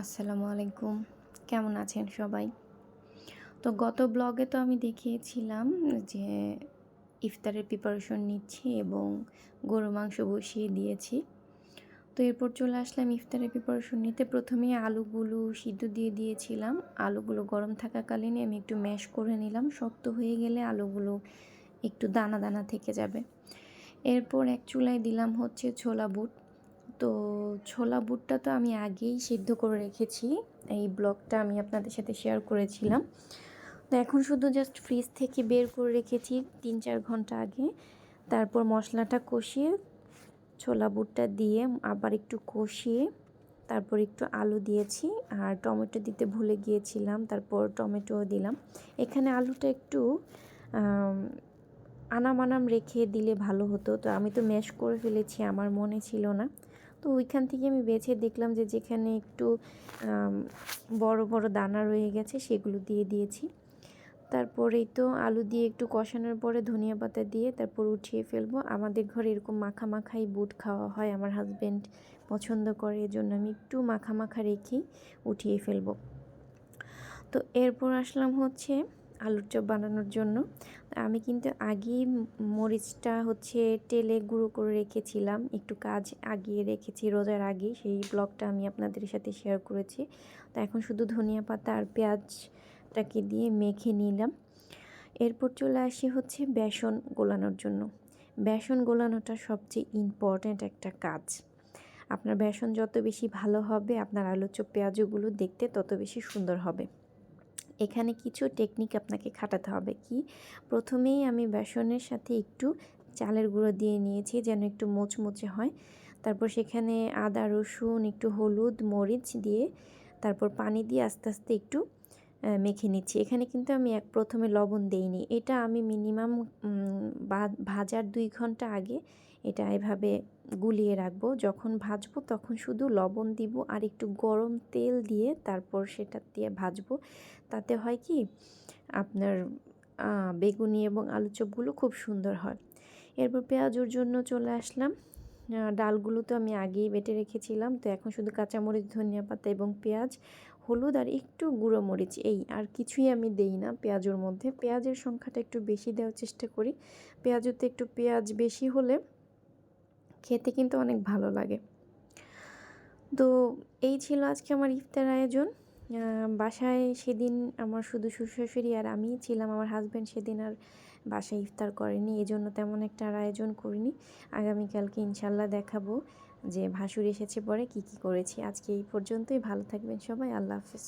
আসসালামু আলাইকুম। কেমন আছেন সবাই? তো গত ব্লগে তো আমি দেখিয়েছিলাম যে ইফতারের প্রিপারেশন নিচ্ছি এবং গরুর মাংস বসিয়ে দিয়েছি। তো এরপর চলে আসলাম ইফতারের প্রিপারেশন নিতে। প্রথমেই আলুগুলো সিদ্ধ দিয়ে দিয়েছিলাম। আলুগুলো গরম থাকাকালীনই আমি একটু ম্যাশ করে নিলাম। শক্ত হয়ে গেলে আলুগুলো একটু দানা দানা থেকে যাবে। এরপর এক চুলায় দিলাম হচ্ছে ছোলা বুট। তো ছোলা বুটটা তো আমি আগেই সিদ্ধ করে রেখেছি, এই ব্লগটা আমি আপনাদের সাথে শেয়ার করেছিলাম। তো এখন শুধু জাস্ট ফ্রিজ থেকে বের করে রেখেছি ৩-৪ ঘন্টা আগে। তারপর মশলাটা কষিয়ে ছোলা বুটটা দিয়ে আবার একটু কষিয়ে তারপর একটু আলু দিয়েছি, আর টমেটো দিতে ভুলে গিয়েছিলাম, তারপর টমেটোও দিলাম। এখানে আলুটা একটু আনাম আনাম রেখে দিলে ভালো হতো, তো আমি তো ম্যাশ করে ফেলেছি, আমার মনে ছিল না। তো ওইখান থেকে আমি বেছে দেখলাম যে যেখানে একটু বড় বড় দানা রয়ে গেছে সেগুলো দিয়ে দিয়েছি। তারপরেই তো আলু দিয়ে একটু কষানোর পরে ধনিয়া পাতা দিয়ে তারপর উঠিয়ে ফেলবো। আমাদের ঘরে এরকম মাখা মাখাই বুট খাওয়া হয়, আমার হাজব্যান্ড পছন্দ করে, এজন্য আমি একটু মাখা মাখা রেখেই উঠিয়ে ফেলবো। তো এরপর আসলাম হচ্ছে আলুর চপ বানানোর জন্য। আমি কিন্তু আগেই মরিচটা হচ্ছে তেলে গুঁড়ো করে রেখেছিলাম, একটু কাজ আগিয়ে রেখেছি রোজার আগে, সেই ব্লগটা আমি আপনাদের সাথে শেয়ার করেছি। তো এখন শুধু ধনিয়া পাতা আর পেঁয়াজটাকে দিয়ে মেখে নিলাম। এরপর চলে আসি হচ্ছে বেসন গোলানোর জন্য। বেসন গোলানোটা সবচেয়ে ইম্পর্ট্যান্ট একটা কাজ। আপনার বেসন যত বেশি ভালো হবে, আপনার আলুর চপ পেঁয়াজগুলো দেখতে তত বেশি সুন্দর হবে। এখানে কিছু টেকনিক আপনাকে খাটাতে হবে। কি, প্রথমেই আমি বেসনের সাথে একটু চালের গুঁড়ো দিয়ে নিয়েছি যেন একটু মোচমোচে হয়। তারপর সেখানে আদা রসুন একটু হলুদ মরিচ দিয়ে তারপর পানি দিয়ে আস্তে আস্তে একটু মেখে নিচ্ছি। এখানে কিন্তু আমি প্রথমে লবণ দেইনি, এটা আমি মিনিমাম ভাজার 2 ঘন্টা আগে এটা এভাবে গুলিয়ে রাখবো। যখন ভাজবো তখন শুধু লবণ দিব আর একটু গরম তেল দিয়ে তারপর সেটা দিয়ে ভাজবো। তাতে হয় কি, আপনার বেগুনি এবং আলু চপগুলো খুব সুন্দর হয়। এরপর পেঁয়াজুর জন্য চলে আসলাম। ডালগুলো তো আমি আগেই বেটে রেখেছিলাম, তো এখন শুধু কাঁচামরিচ ধনিয়া পাতা এবং পেঁয়াজ হলুদ আর একটু গুঁড়ো মরিচ, এই আর কিছুই আমি দেই না পেঁয়াজের মধ্যে। পেঁয়াজের সংখ্যাটা একটু বেশি দেওয়ার চেষ্টা করি, পেঁয়াজতে একটু পেঁয়াজ বেশি হলে খেতে কিন্তু অনেক ভালো লাগে। তো এই ছিল আজকে আমার ইফতার আয়োজন। বাসায় সেদিন আমার শুধু শ্বশুর-শাশুড়ি আর আমিই ছিলাম, আমার হাজব্যান্ড সেদিন আর বাসায় ইফতার করেনি, এই জন্য তেমন একটা আর আয়োজন করিনি। আগামীকালকে ইনশাল্লাহ দেখাবো যে ভাসুর এসেছে পরে কি কি করেছি। আজকে এই পর্যন্তই, ভালো থাকবেন সবাই, আল্লাহ হাফেজ।